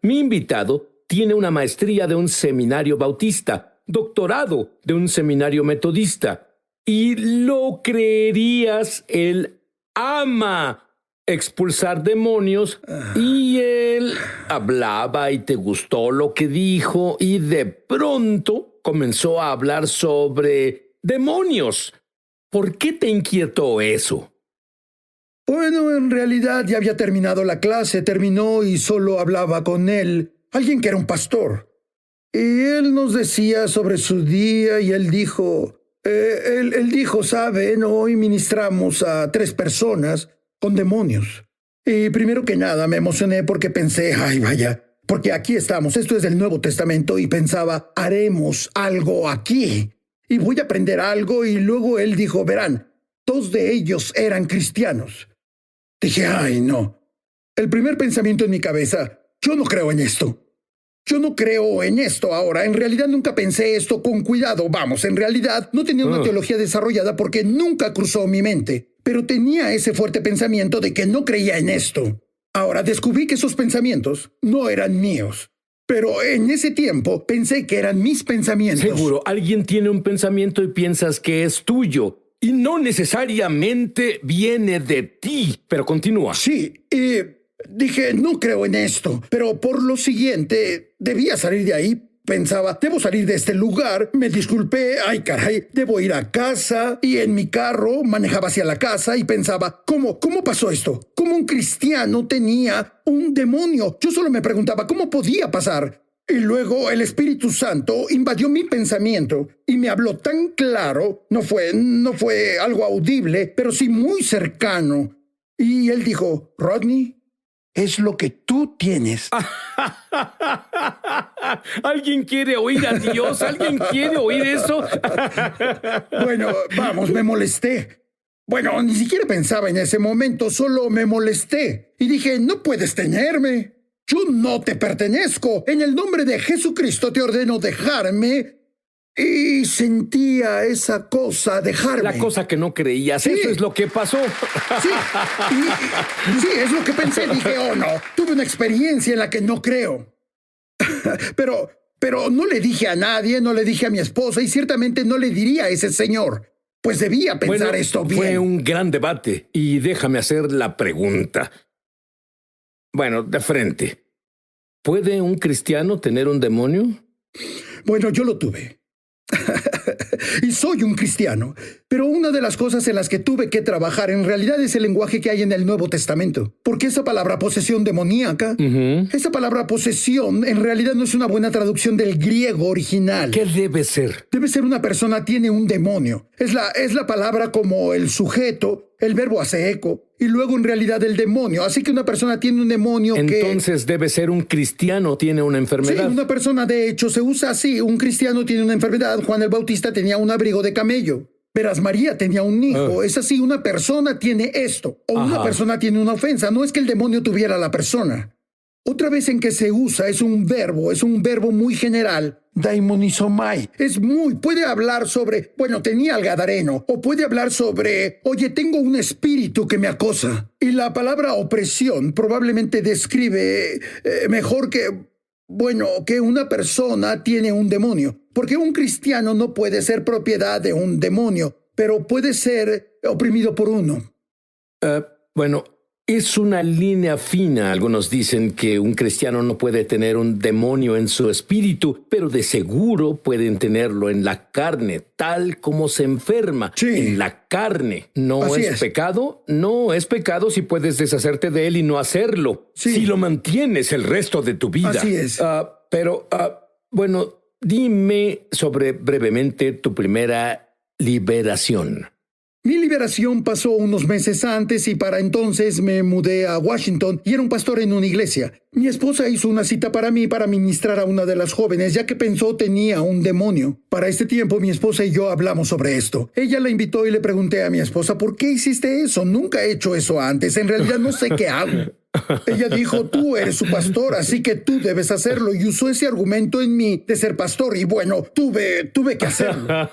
Mi invitado tiene una maestría de un seminario bautista, doctorado de un seminario metodista. Y lo creerías, él ama expulsar demonios y él hablaba y te gustó lo que dijo y de pronto comenzó a hablar sobre demonios. ¿Por qué te inquietó eso? Bueno, en realidad ya había terminado la clase, terminó y solo hablaba con él, alguien que era un pastor. Y él nos decía sobre su día y él dijo, ¿saben? Hoy ministramos a 3 personas con demonios. Y primero que nada me emocioné porque pensé, ay vaya, porque aquí estamos, esto es del Nuevo Testamento y pensaba, haremos algo aquí. Y voy a aprender algo y luego él dijo, verán, 2 de ellos eran cristianos. Dije, ay, no. El primer pensamiento en mi cabeza, yo no creo en esto. Yo no creo en esto ahora. En realidad nunca pensé esto con cuidado. Vamos, en realidad no tenía una teología desarrollada porque nunca cruzó mi mente. Pero tenía ese fuerte pensamiento de que no creía en esto. Ahora descubrí que esos pensamientos no eran míos. Pero en ese tiempo pensé que eran mis pensamientos. Seguro, alguien tiene un pensamiento y piensas que es tuyo. Y no necesariamente viene de ti, pero continúa. Sí, dije, no creo en esto, pero por lo siguiente, debía salir de ahí. Pensaba, debo salir de este lugar. Me disculpé, ay caray, debo ir a casa. Y en mi carro manejaba hacia la casa y pensaba, ¿cómo pasó esto? ¿Cómo un cristiano tenía un demonio? Yo solo me preguntaba, ¿cómo podía pasar? Y luego el Espíritu Santo invadió mi pensamiento y me habló tan claro, no fue algo audible, pero sí muy cercano. Y él dijo, Rodney, es lo que tú tienes. ¿Alguien quiere oír a Dios? ¿Alguien quiere oír eso? Bueno, vamos, me molesté. Bueno, ni siquiera pensaba en ese momento, solo me molesté. Y dije, no puedes tenerme. Yo no te pertenezco. En el nombre de Jesucristo te ordeno dejarme. Y sentía esa cosa, dejarme. La cosa que no creías, sí. Eso es lo que pasó. Sí, sí, es lo que pensé. Dije, oh no, tuve una experiencia en la que no creo. Pero no le dije a nadie, no le dije a mi esposa y ciertamente no le diría a ese señor. Pues debía pensar esto bien. Fue un gran debate y déjame hacer la pregunta. Bueno, de frente. ¿Puede un cristiano tener un demonio? Bueno, yo lo tuve. Y soy un cristiano. Pero una de las cosas en las que tuve que trabajar en realidad es el lenguaje que hay en el Nuevo Testamento. Porque esa palabra posesión demoníaca, esa palabra posesión en realidad no es una buena traducción del griego original. ¿Qué debe ser? Debe ser una persona tiene un demonio. Es la palabra como el sujeto, el verbo hace eco, y luego en realidad el demonio. Así que una persona tiene un demonio Entonces debe ser un cristiano, tiene una enfermedad. Sí, una persona de hecho se usa así. Un cristiano tiene una enfermedad. Juan el Bautista tenía un abrigo de camello. Verás, María tenía un hijo. Es así, una persona tiene esto. O una persona tiene una ofensa. No es que el demonio tuviera a la persona. Otra vez en que se usa es un verbo muy general. Daimonizomai. Puede hablar sobre, bueno, tenía al gadareno. O puede hablar sobre, oye, tengo un espíritu que me acosa. Y la palabra opresión probablemente describe mejor que una persona tiene un demonio. Porque un cristiano no puede ser propiedad de un demonio, pero puede ser oprimido por uno. Bueno, es una línea fina. Algunos dicen que un cristiano no puede tener un demonio en su espíritu, pero de seguro pueden tenerlo en la carne, tal como se enferma. Sí. En la carne. ¿No Así es pecado? No es pecado si puedes deshacerte de él y no hacerlo. Sí. Si lo mantienes el resto de tu vida. Así es. Bueno, dime sobre brevemente tu primera liberación. Mi liberación pasó unos meses antes y para entonces me mudé a Washington y era un pastor en una iglesia. Mi esposa hizo una cita para mí para ministrar a una de las jóvenes ya que pensó tenía un demonio. Para este tiempo mi esposa y yo hablamos sobre esto. Ella la invitó y le pregunté a mi esposa, ¿por qué hiciste eso? Nunca he hecho eso antes. En realidad no sé qué hago. Ella dijo, tú eres su pastor, así que tú debes hacerlo. Y usó ese argumento en mí de ser pastor. Y bueno, tuve que hacerlo.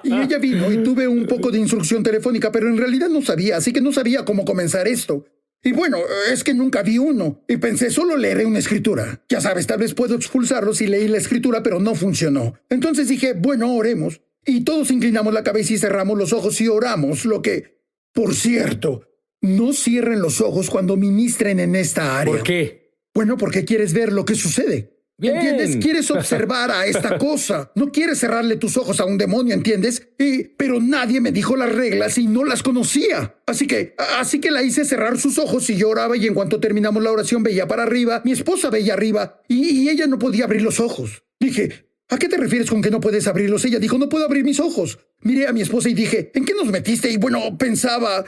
Y ella vino y tuve un poco de instrucción telefónica, pero en realidad no sabía, así que no sabía cómo comenzar esto. Y bueno, es que nunca vi uno. Y pensé, solo leeré una escritura. Ya sabes, tal vez puedo expulsarlos y leí la escritura, pero no funcionó. Entonces dije, bueno, oremos. Y todos inclinamos la cabeza y cerramos los ojos y oramos, lo que, por cierto, no cierren los ojos cuando ministren en esta área. ¿Por qué? Bueno, porque quieres ver lo que sucede. Bien. ¿Entiendes? Quieres observar a esta cosa. No quieres cerrarle tus ojos a un demonio, ¿entiendes? Pero nadie me dijo las reglas y no las conocía. Así que la hice cerrar sus ojos y yo oraba, y en cuanto terminamos la oración veía para arriba. Mi esposa veía arriba y ella no podía abrir los ojos. Dije, ¿a qué te refieres con que no puedes abrirlos? Ella dijo, no puedo abrir mis ojos. Miré a mi esposa y dije, ¿en qué nos metiste? Y bueno, pensaba...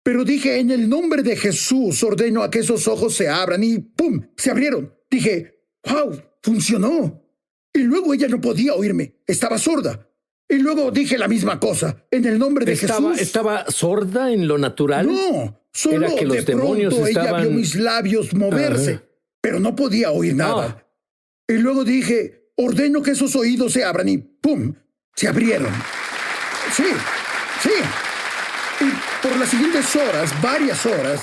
Pero dije, en el nombre de Jesús ordeno a que esos ojos se abran y ¡pum! Se abrieron. Dije, ¡wow! Funcionó. Y luego ella no podía oírme. Estaba sorda. Y luego dije la misma cosa. En el nombre de Jesús. ¿Estaba sorda en lo natural? No, solo Era que los de demonios pronto ella estaban... vio mis labios moverse, pero no podía oír nada. Y luego dije, ordeno que esos oídos se abran y ¡pum! Se abrieron. Sí, sí. Y por las siguientes horas, varias horas,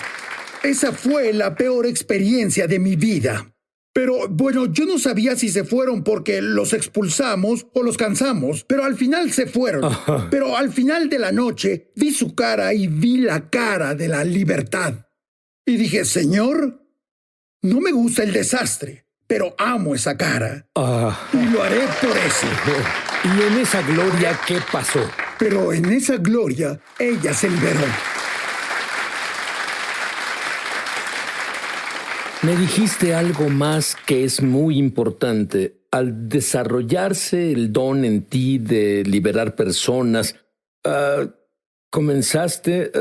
esa fue la peor experiencia de mi vida. Pero bueno, yo no sabía si se fueron porque los expulsamos o los cansamos, pero al final se fueron. Ajá. Pero al final de la noche vi su cara y vi la cara de la libertad. Y dije, Señor, no me gusta el desastre, pero amo esa cara. Y lo haré por eso. ¿Y en esa gloria qué pasó? Pero en esa gloria, ella se liberó. Me dijiste algo más que es muy importante. Al desarrollarse el don en ti de liberar personas, comenzaste,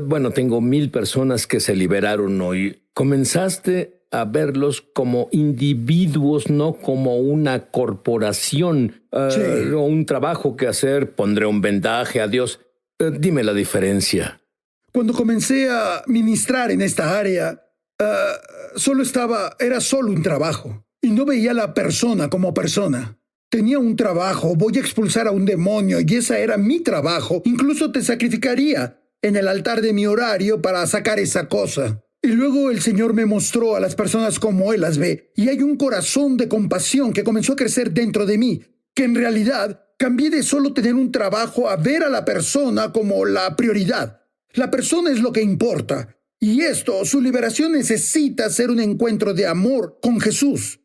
bueno, tengo 1000 personas que se liberaron hoy. Comenzaste a verlos como individuos, no como una corporación Sí. o un trabajo que hacer. Pondré un vendaje, adiós. Dime la diferencia. Cuando comencé a ministrar en esta área, era solo un trabajo. Y no veía a la persona como persona. Tenía un trabajo, voy a expulsar a un demonio, y ese era mi trabajo. Incluso te sacrificaría en el altar de mi horario para sacar esa cosa. Y luego el Señor me mostró a las personas como Él las ve. Y hay un corazón de compasión que comenzó a crecer dentro de mí, que en realidad cambié de solo tener un trabajo a ver a la persona como la prioridad. La persona es lo que importa. Y esto, su liberación necesita ser un encuentro de amor con Jesús.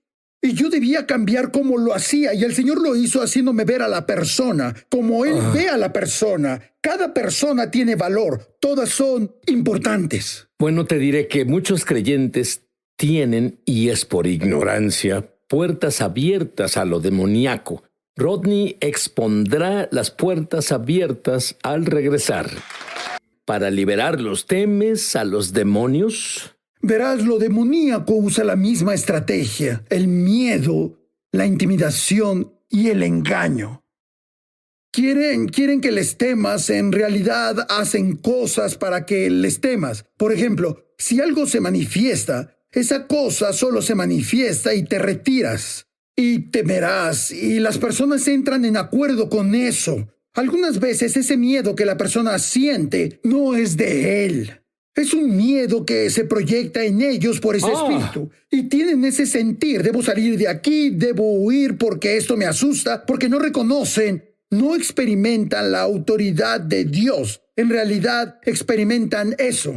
Y yo debía cambiar cómo lo hacía, y el Señor lo hizo haciéndome ver a la persona, como Él ve a la persona. Cada persona tiene valor, todas son importantes. Bueno, te diré que muchos creyentes tienen, y es por ignorancia, puertas abiertas a lo demoníaco. Rodney expondrá las puertas abiertas al regresar. Para liberarlos, ¿temes a los demonios? Verás, lo demoníaco usa la misma estrategia, el miedo, la intimidación y el engaño. Quieren que les temas, en realidad hacen cosas para que les temas. Por ejemplo, si algo se manifiesta, esa cosa solo se manifiesta y te retiras. Y temerás, y las personas entran en acuerdo con eso. Algunas veces ese miedo que la persona siente no es de él. Es un miedo que se proyecta en ellos por ese espíritu. Y tienen ese sentir, debo salir de aquí, debo huir porque esto me asusta, porque no reconocen, no experimentan la autoridad de Dios. En realidad experimentan eso.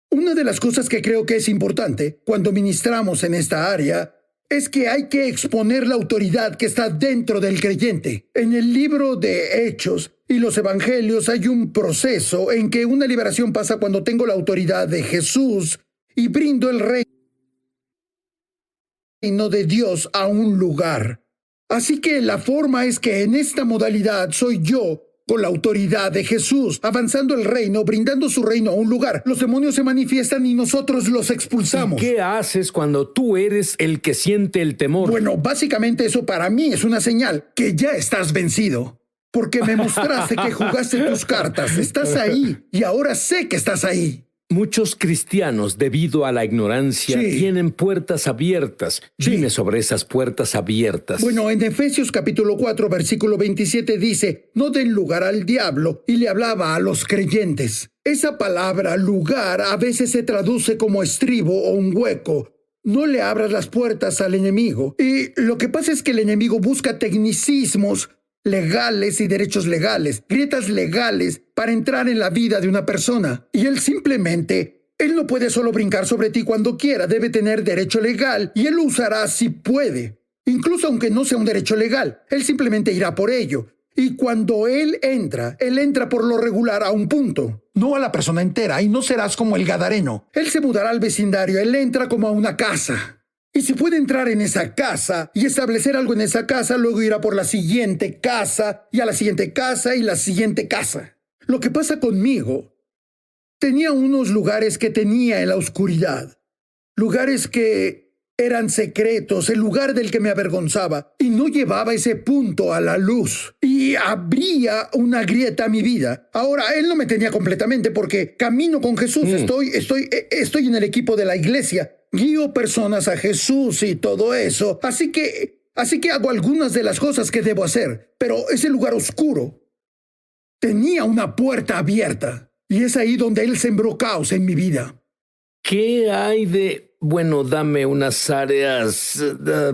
Una de las cosas que creo que es importante cuando ministramos en esta área es que hay que exponer la autoridad que está dentro del creyente. En el libro de Hechos y los Evangelios hay un proceso en que una liberación pasa cuando tengo la autoridad de Jesús y brindo el reino de Dios a un lugar. Así que la forma es que en esta modalidad soy yo con la autoridad de Jesús, avanzando el reino, brindando su reino a un lugar. Los demonios se manifiestan y nosotros los expulsamos. ¿Y qué haces cuando tú eres el que siente el temor? Bueno, básicamente eso para mí es una señal que ya estás vencido. Porque me mostraste que jugaste tus cartas. Estás ahí y ahora sé que estás ahí. Muchos cristianos, debido a la ignorancia, Sí. tienen puertas abiertas. Sí. Dime sobre esas puertas abiertas. Bueno, en Efesios capítulo 4, versículo 27 dice, no den lugar al diablo, y le hablaba a los creyentes. Esa palabra lugar a veces se traduce como estribo o un hueco. No le abras las puertas al enemigo. Y lo que pasa es que el enemigo busca tecnicismos legales y derechos legales, grietas legales para entrar en la vida de una persona. Y él no puede solo brincar sobre ti cuando quiera, debe tener derecho legal y él lo usará si puede. Incluso aunque no sea un derecho legal, él simplemente irá por ello. Y cuando él entra por lo regular a un punto, no a la persona entera, y no serás como el gadareno. Él se mudará al vecindario, él entra como a una casa. Y si puede entrar en esa casa y establecer algo en esa casa, luego irá por la siguiente casa y a la siguiente casa y la siguiente casa. Lo que pasa conmigo, tenía unos lugares que tenía en la oscuridad, lugares que eran secretos, el lugar del que me avergonzaba, y no llevaba ese punto a la luz. Y abría una grieta a mi vida. Ahora, él no me tenía completamente porque camino con Jesús. Estoy en el equipo de la iglesia. Guío personas a Jesús y todo eso. Así que hago algunas de las cosas que debo hacer. Pero ese lugar oscuro tenía una puerta abierta. Y es ahí donde él sembró caos en mi vida. ¿Qué hay de... Bueno, dame unas áreas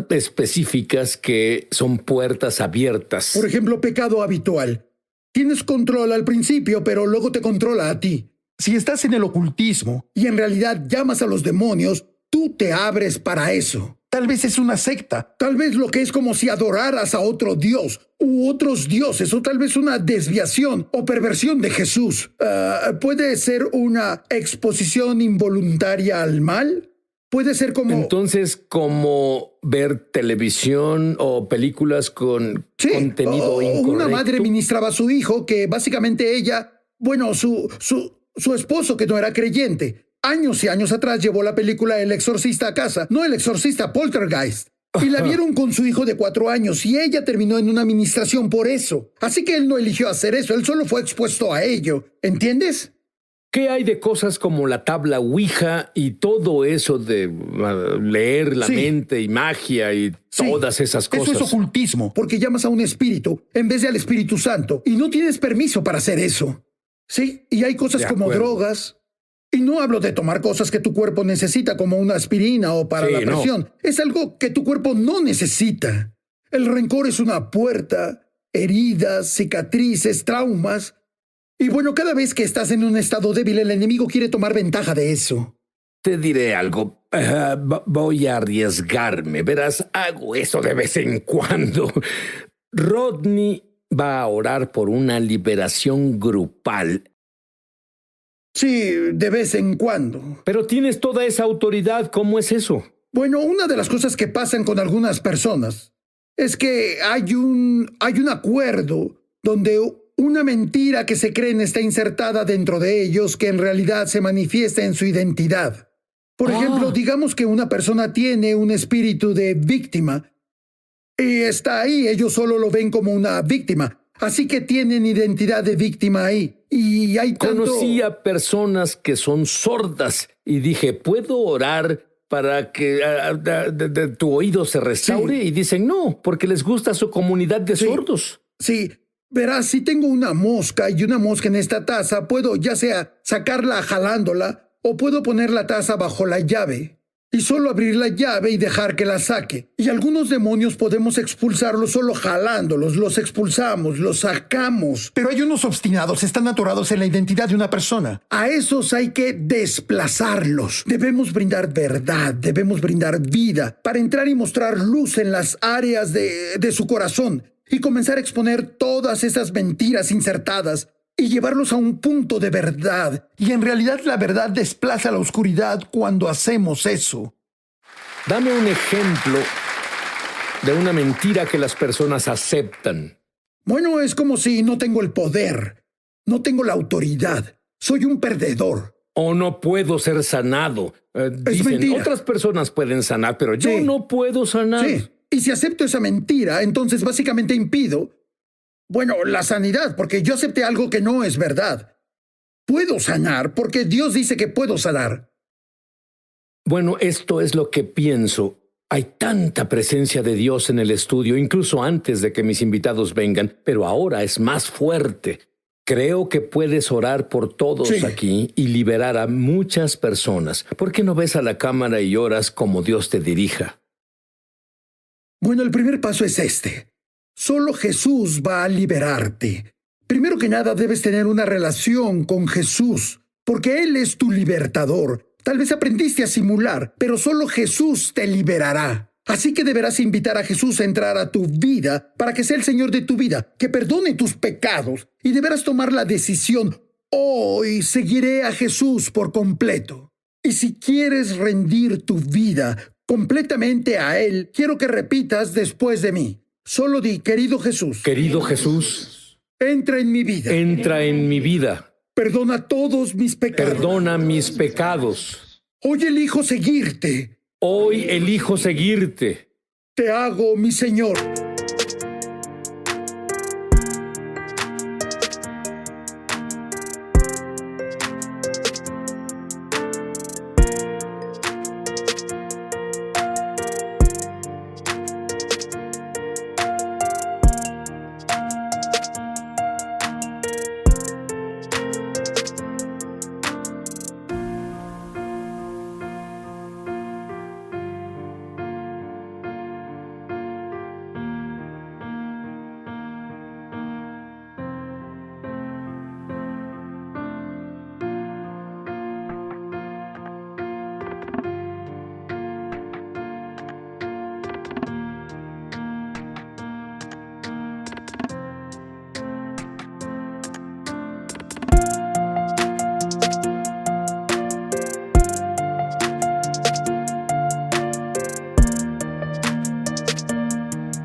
específicas que son puertas abiertas? Por ejemplo, pecado habitual. Tienes control al principio, pero luego te controla a ti. Si estás en el ocultismo y en realidad llamas a los demonios, tú te abres para eso. Tal vez es una secta. Tal vez lo que es como si adoraras a otro dios u otros dioses, o tal vez una desviación o perversión de Jesús. ¿Puede ser una exposición involuntaria al mal? Puede ser como... Entonces, como ver televisión o películas con contenido incorrecto. Una madre ministraba a su hijo que básicamente su esposo que no era creyente, años y años atrás llevó la película El Exorcista a casa, no El Exorcista, Poltergeist. Y la vieron con su hijo de 4 años y ella terminó en una administración por eso. Así que él no eligió hacer eso, él solo fue expuesto a ello. ¿Entiendes? ¿Qué hay de cosas como la tabla Ouija y todo eso de leer la mente y magia y todas esas cosas? Eso es ocultismo, porque llamas a un espíritu en vez de al Espíritu Santo y no tienes permiso para hacer eso. Sí, y hay cosas como drogas. Y no hablo de tomar cosas que tu cuerpo necesita como una aspirina o para la presión. No. Es algo que tu cuerpo no necesita. El rencor es una puerta, heridas, cicatrices, traumas. Y bueno, cada vez que estás en un estado débil, el enemigo quiere tomar ventaja de eso. Te diré algo. Voy a arriesgarme. Verás, hago eso de vez en cuando. Rodney va a orar por una liberación grupal. Sí, de vez en cuando. Pero tienes toda esa autoridad. ¿Cómo es eso? Bueno, una de las cosas que pasan con algunas personas es que hay un acuerdo donde una mentira que se creen está insertada dentro de ellos que en realidad se manifiesta en su identidad. Por ejemplo, digamos que una persona tiene un espíritu de víctima y está ahí, ellos solo lo ven como una víctima. Así que tienen identidad de víctima ahí. Y hay tanto... Conocí a personas que son sordas y dije, ¿puedo orar para que tu oído se restaure? Sí. Y dicen, no, porque les gusta su comunidad de sordos. Sí. Verás, si tengo una mosca y una mosca en esta taza, puedo ya sea sacarla jalándola o puedo poner la taza bajo la llave y solo abrir la llave y dejar que la saque. Y algunos demonios podemos expulsarlos solo jalándolos, los expulsamos, los sacamos. Pero hay unos obstinados, están atorados en la identidad de una persona. A esos hay que desplazarlos. Debemos brindar verdad, debemos brindar vida para entrar y mostrar luz en las áreas de su corazón. Y comenzar a exponer todas esas mentiras insertadas y llevarlos a un punto de verdad. Y en realidad la verdad desplaza la oscuridad cuando hacemos eso. Dame un ejemplo de una mentira que las personas aceptan. Bueno, es como si no tengo el poder, no tengo la autoridad, soy un perdedor. O no puedo ser sanado. Es mentira. Otras personas pueden sanar, pero yo no puedo sanar. Sí. Y si acepto esa mentira, entonces básicamente impido, la sanidad, porque yo acepté algo que no es verdad. puedo sanar porque Dios dice que puedo sanar. Bueno, esto es lo que pienso. Hay tanta presencia de Dios en el estudio, incluso antes de que mis invitados vengan, pero ahora es más fuerte. Creo que puedes orar por todos aquí y liberar a muchas personas. ¿Por qué no ves a la cámara y oras como Dios te dirija? Bueno, el primer paso es este. Solo Jesús va a liberarte. Primero que nada, debes tener una relación con Jesús, porque Él es tu libertador. Tal vez aprendiste a simular, pero solo Jesús te liberará. Así que deberás invitar a Jesús a entrar a tu vida para que sea el Señor de tu vida, que perdone tus pecados, y deberás tomar la decisión: hoy seguiré a Jesús por completo. Y si quieres rendir tu vida completamente a Él, quiero que repitas después de mí. Solo di: querido Jesús. Querido Jesús, Entra en mi vida. entra en mi vida. Perdona todos mis pecados. Perdona mis pecados. Hoy elijo seguirte. Hoy elijo seguirte. Te hago mi Señor.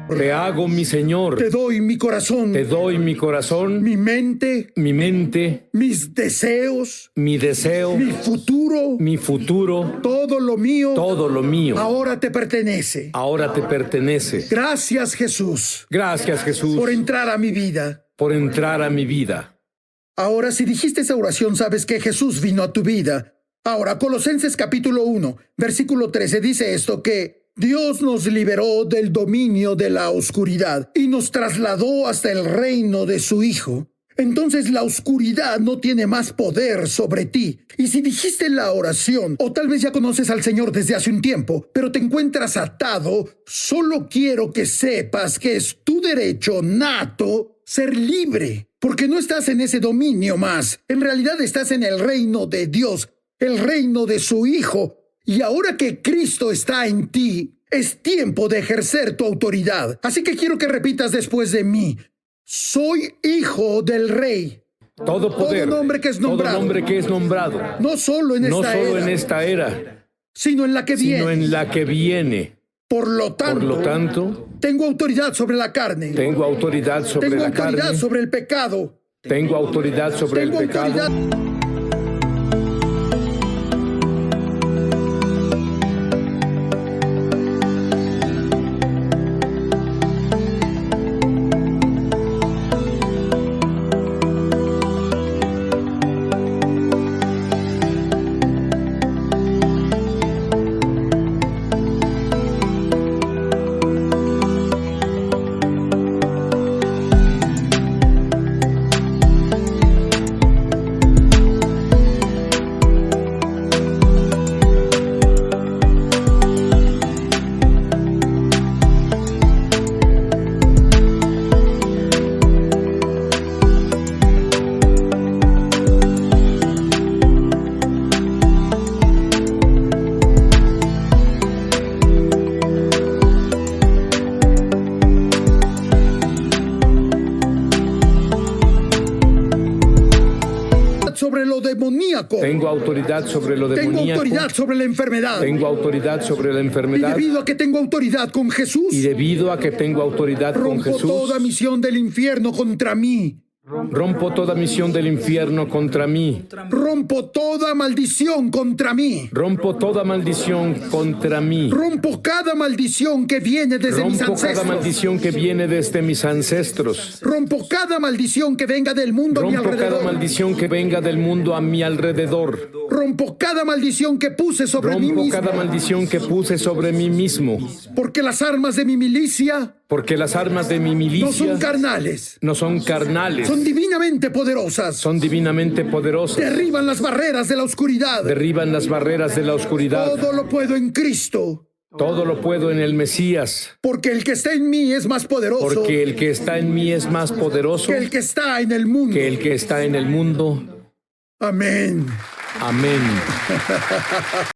Te hago mi Señor. Te doy mi corazón. Te doy mi corazón, Mi mente. mi mente, Mis deseos. mi deseo, Mi futuro. mi futuro, Todo lo mío. todo lo mío. Ahora te pertenece. Ahora te pertenece. Gracias, Jesús, Gracias, Jesús, por entrar a mi vida. por entrar a mi vida. Ahora, si dijiste esa oración, sabes que Jesús vino a tu vida. Ahora, Colosenses capítulo 1, versículo 13 dice esto, que Dios nos liberó del dominio de la oscuridad y nos trasladó hasta el reino de su Hijo. Entonces la oscuridad no tiene más poder sobre ti. Y si dijiste la oración, o tal vez ya conoces al Señor desde hace un tiempo, pero te encuentras atado, solo quiero que sepas que es tu derecho nato ser libre, porque no estás en ese dominio más. En realidad estás en el reino de Dios, el reino de su Hijo. Y ahora que Cristo está en ti, es tiempo de ejercer tu autoridad. Así que quiero que repitas después de mí: soy hijo del Rey. Todo poder, Todo nombre que es nombrado. todo nombre que es nombrado, No solo en no esta solo era, en esta era, sino en la que sino viene. en la que viene. Por lo tanto, tengo autoridad sobre la carne. Tengo autoridad sobre Tengo la autoridad carne, sobre el pecado. tengo autoridad sobre el Tengo pecado. autoridad. Sobre lo demoníaco. Tengo autoridad sobre lo Tengo demoníaco. autoridad sobre la enfermedad. Tengo autoridad sobre la Y enfermedad. debido a que tengo autoridad con Jesús, Y debido a que tengo autoridad con rompo Jesús, toda misión del infierno contra mí. Rompo toda misión del infierno contra mí. Rompo toda maldición contra mí. Rompo toda maldición contra mí. Rompo cada maldición que viene desde mis Rompo ancestros. cada maldición que viene desde mis ancestros. Rompo cada maldición que venga del mundo a mi Rompo cada alrededor. maldición que venga del mundo a mi alrededor. Rompo cada maldición que puse sobre mí Rompo mismo. cada maldición que puse sobre mí mismo. Porque las armas de mi milicia Porque las armas de mi no milicia son carnales, no son carnales, son divinamente poderosas. son divinamente poderosas. Derriban las barreras de la oscuridad. Derriban las barreras de la oscuridad. Todo lo puedo en Cristo. Todo lo puedo en el Mesías. Porque el que está en mí es más poderoso Porque el que está en mí es más poderoso que el que está en el mundo. que el que está en el mundo. Amén. Amén.